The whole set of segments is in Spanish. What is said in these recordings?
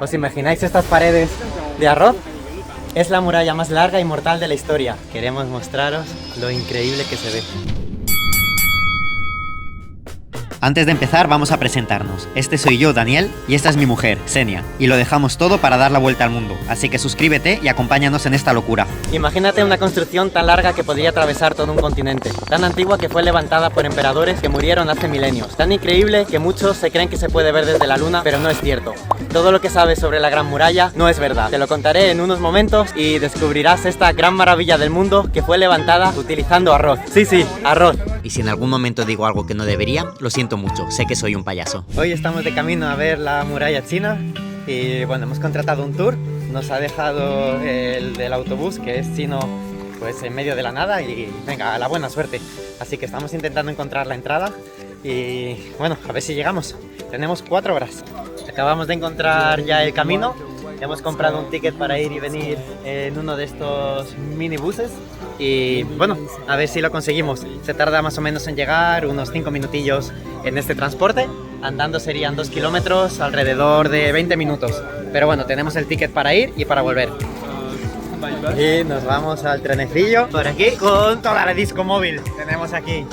¿Os imagináis estas paredes de arroz? Es la muralla más larga y mortal de la historia. Queremos mostraros lo increíble que se ve. Antes de empezar vamos a presentarnos. Este soy yo, Daniel, y esta es mi mujer, Xenia. Y lo dejamos todo para dar la vuelta al mundo. Así que suscríbete y acompáñanos en esta locura. Imagínate una construcción tan larga que podría atravesar todo un continente. Tan antigua que fue levantada por emperadores que murieron hace milenios. Tan increíble que muchos se creen que se puede ver desde la luna, pero no es cierto. Todo lo que sabes sobre la Gran Muralla no es verdad. Te lo contaré en unos momentos y descubrirás esta gran maravilla del mundo que fue levantada utilizando arroz. Sí, arroz. Y si en algún momento digo algo que no debería, lo siento mucho, sé que soy un payaso. Hoy estamos de camino a ver la muralla china y bueno, hemos contratado un tour. Nos ha dejado el del autobús, que es chino, pues en medio de la nada, y venga, a la buena suerte. Así que estamos intentando encontrar la entrada y bueno, a ver si llegamos. Tenemos 4 horas. Acabamos de encontrar ya el camino. Hemos comprado un ticket para ir y venir en uno de estos minibuses y bueno, a ver si lo conseguimos. Se tarda más o menos en llegar, unos 5 minutillos en este transporte. Andando serían 2 kilómetros, alrededor de 20 minutos. Pero bueno, tenemos el ticket para ir y para volver. Y nos vamos al trenecillo por aquí con toda la disco móvil. Tenemos aquí.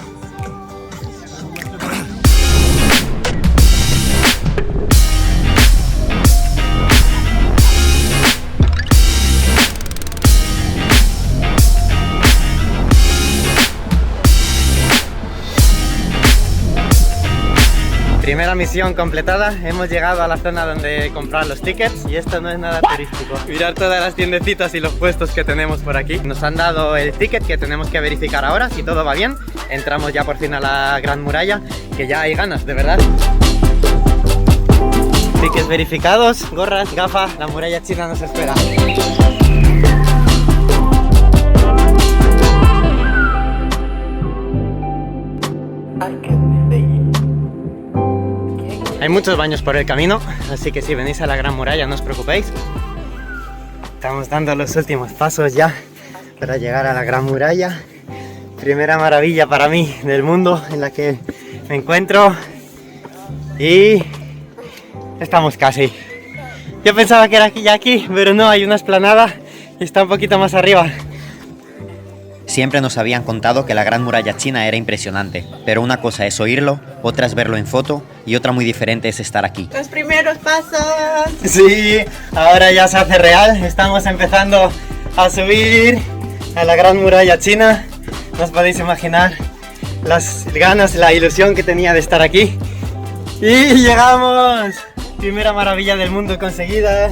Primera misión completada, hemos llegado a la zona donde comprar los tickets y esto no es nada turístico. Mirad todas las tiendecitas y los puestos que tenemos por aquí. Nos han dado el ticket que tenemos que verificar ahora, si todo va bien. Entramos ya por fin a la Gran Muralla, que ya hay ganas, de verdad. Tickets verificados, gorras, gafas, la muralla china nos espera. Hay muchos baños por el camino, así que si venís a la Gran Muralla no os preocupéis. Estamos dando los últimos pasos ya para llegar a la Gran Muralla. Primera maravilla para mí del mundo en la que me encuentro. Y estamos casi. Yo pensaba que era aquí, pero no, hay una explanada y está un poquito más arriba. Siempre nos habían contado que la Gran Muralla China era impresionante, pero una cosa es oírlo, otra es verlo en foto y otra muy diferente es estar aquí. Los primeros pasos. Sí, ahora ya se hace real, estamos empezando a subir a la Gran Muralla China. No os podéis imaginar las ganas, la ilusión que tenía de estar aquí. Y llegamos, primera maravilla del mundo conseguida.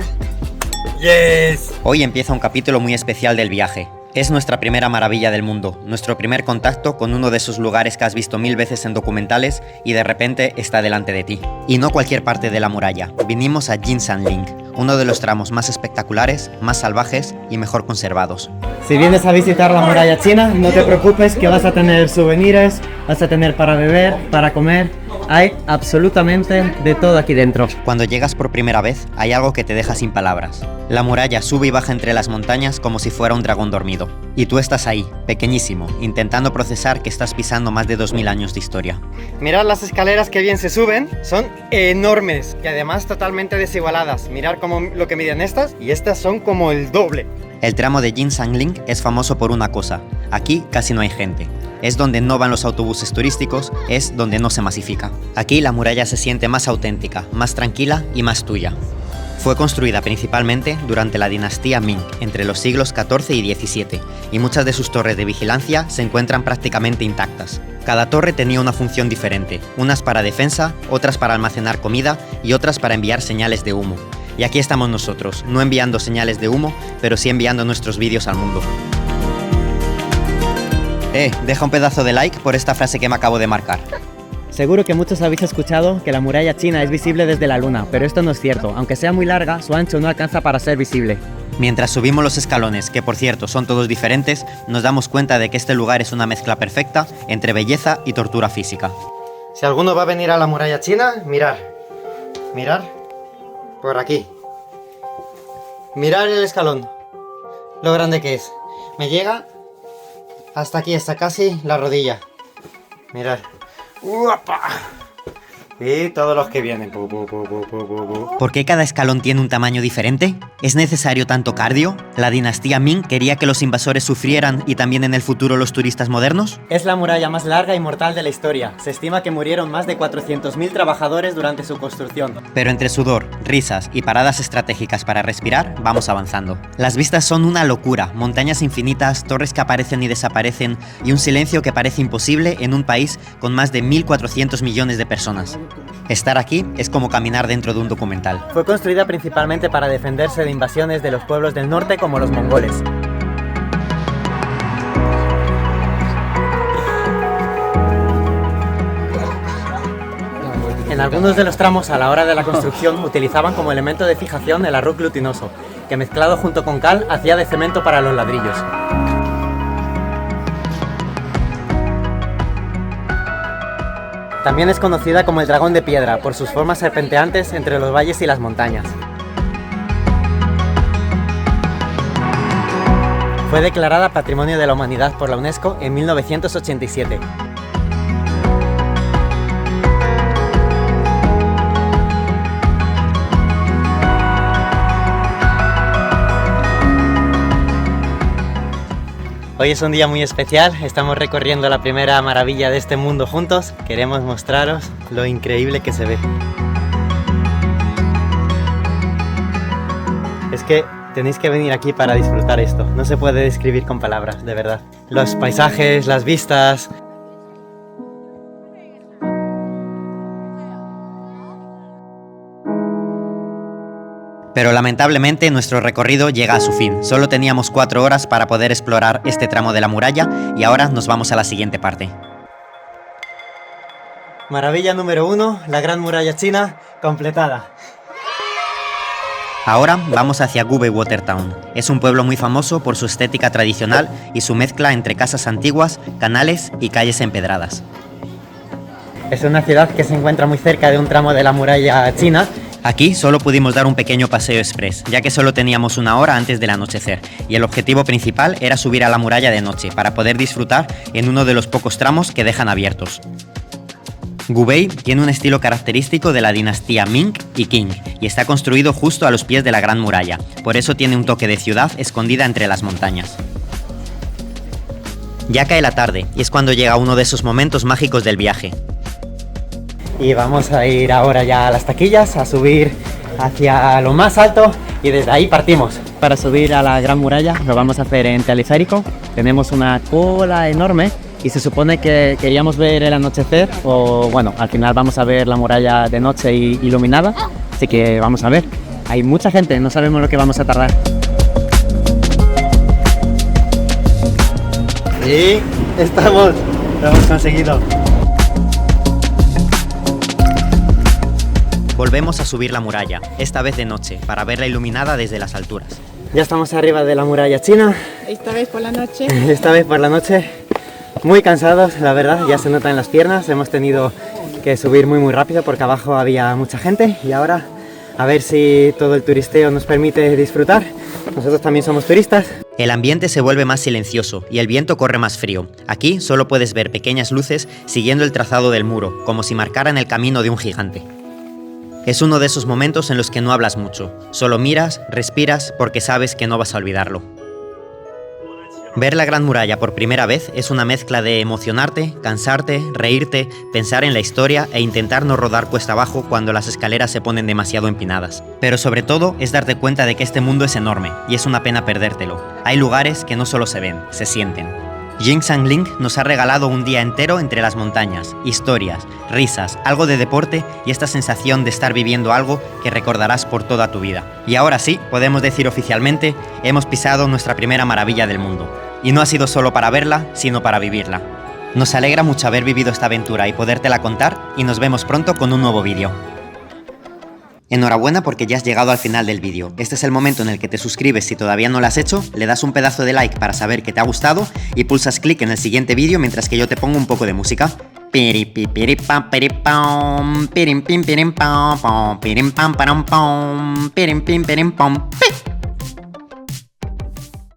Yes. Hoy empieza un capítulo muy especial del viaje. Es nuestra primera maravilla del mundo, nuestro primer contacto con uno de esos lugares que has visto 1000 veces en documentales y de repente está delante de ti. Y no cualquier parte de la muralla, vinimos a Jinshanling, uno de los tramos más espectaculares, más salvajes y mejor conservados. Si vienes a visitar la muralla china, no te preocupes que vas a tener souvenirs, vas a tener para beber, para comer. Hay absolutamente de todo aquí dentro. Cuando llegas por primera vez, hay algo que te deja sin palabras. La muralla sube y baja entre las montañas como si fuera un dragón dormido. Y tú estás ahí, pequeñísimo, intentando procesar que estás pisando más de 2000 años de historia. Mirad las escaleras que bien se suben, son enormes y además totalmente desigualadas. Mirad cómo lo que miden estas y estas son como el doble. El tramo de Jinshanling es famoso por una cosa, aquí casi no hay gente. Es donde no van los autobuses turísticos, es donde no se masifica. Aquí la muralla se siente más auténtica, más tranquila y más tuya. Fue construida principalmente durante la dinastía Ming, entre los siglos XIV y XVII, y muchas de sus torres de vigilancia se encuentran prácticamente intactas. Cada torre tenía una función diferente, unas para defensa, otras para almacenar comida y otras para enviar señales de humo. Y aquí estamos nosotros, no enviando señales de humo, pero sí enviando nuestros vídeos al mundo. Deja un pedazo de like por esta frase que me acabo de marcar. Seguro que muchos habéis escuchado que la muralla china es visible desde la luna, pero esto no es cierto. Aunque sea muy larga, su ancho no alcanza para ser visible. Mientras subimos los escalones, que por cierto son todos diferentes, nos damos cuenta de que este lugar es una mezcla perfecta entre belleza y tortura física. Si alguno va a venir a la muralla china, mirar por aquí. Mirar el escalón, lo grande que es. Me llega hasta aquí, hasta casi la rodilla. Mirad. ¡Uapa! Y todos los que vienen. ¿Por qué cada escalón tiene un tamaño diferente? ¿Es necesario tanto cardio? ¿La dinastía Ming quería que los invasores sufrieran y también en el futuro los turistas modernos? Es la muralla más larga y mortal de la historia. Se estima que murieron más de 400.000 trabajadores durante su construcción. Pero entre sudor, risas y paradas estratégicas para respirar, vamos avanzando. Las vistas son una locura, montañas infinitas, torres que aparecen y desaparecen y un silencio que parece imposible en un país con más de 1.400 millones de personas. Estar aquí es como caminar dentro de un documental. Fue construida principalmente para defenderse de invasiones de los pueblos del norte como los mongoles. En algunos de los tramos a la hora de la construcción utilizaban como elemento de fijación el arroz glutinoso, que mezclado junto con cal hacía de cemento para los ladrillos. También es conocida como el dragón de piedra por sus formas serpenteantes entre los valles y las montañas. Fue declarada Patrimonio de la Humanidad por la UNESCO en 1987. Hoy es un día muy especial, estamos recorriendo la primera maravilla de este mundo juntos. Queremos mostraros lo increíble que se ve. Es que tenéis que venir aquí para disfrutar esto, no se puede describir con palabras, de verdad. Los paisajes, las vistas... Pero lamentablemente nuestro recorrido llega a su fin. Solo teníamos 4 horas para poder explorar este tramo de la muralla y ahora nos vamos a la siguiente parte. Maravilla número 1, la Gran Muralla China, completada. Ahora vamos hacia Gubei Water Town. Es un pueblo muy famoso por su estética tradicional y su mezcla entre casas antiguas, canales y calles empedradas. Es una ciudad que se encuentra muy cerca de un tramo de la muralla china. Aquí solo pudimos dar un pequeño paseo express, ya que solo teníamos 1 hora antes del anochecer, y el objetivo principal era subir a la muralla de noche para poder disfrutar en uno de los pocos tramos que dejan abiertos. Gubei tiene un estilo característico de la dinastía Ming y Qing, y está construido justo a los pies de la Gran Muralla, por eso tiene un toque de ciudad escondida entre las montañas. Ya cae la tarde, y es cuando llega uno de esos momentos mágicos del viaje. Y vamos a ir ahora ya a las taquillas, a subir hacia lo más alto y desde ahí partimos. Para subir a la Gran Muralla lo vamos a hacer en teleférico. Tenemos una cola enorme y se supone que queríamos ver el anochecer o bueno, al final vamos a ver la muralla de noche iluminada, así que vamos a ver. Hay mucha gente, no sabemos lo que vamos a tardar. Sí, estamos, lo hemos conseguido. Volvemos a subir la muralla, esta vez de noche, para verla iluminada desde las alturas. Ya estamos arriba de la muralla china. Esta vez por la noche. Esta vez por la noche. Muy cansados, la verdad, ya se nota en las piernas. Hemos tenido que subir muy rápido porque abajo había mucha gente. Y ahora a ver si todo el turisteo nos permite disfrutar. Nosotros también somos turistas. El ambiente se vuelve más silencioso y el viento corre más frío. Aquí solo puedes ver pequeñas luces siguiendo el trazado del muro, como si marcaran el camino de un gigante. Es uno de esos momentos en los que no hablas mucho, solo miras, respiras, porque sabes que no vas a olvidarlo. Ver la Gran Muralla por primera vez es una mezcla de emocionarte, cansarte, reírte, pensar en la historia e intentar no rodar cuesta abajo cuando las escaleras se ponen demasiado empinadas. Pero sobre todo es darte cuenta de que este mundo es enorme y es una pena perdértelo. Hay lugares que no solo se ven, se sienten. Jing Sangling nos ha regalado un día entero entre las montañas, historias, risas, algo de deporte y esta sensación de estar viviendo algo que recordarás por toda tu vida. Y ahora sí, podemos decir oficialmente, hemos pisado nuestra primera maravilla del mundo. Y no ha sido solo para verla, sino para vivirla. Nos alegra mucho haber vivido esta aventura y podértela contar, y nos vemos pronto con un nuevo vídeo. Enhorabuena porque ya has llegado al final del vídeo. Este es el momento en el que te suscribes si todavía no lo has hecho, le das un pedazo de like para saber que te ha gustado y pulsas clic en el siguiente vídeo mientras que yo te pongo un poco de música. Piripipiripam, piripam, pirim pim pirim pam pam, pirim pam param pam, pirim pim pirim pam.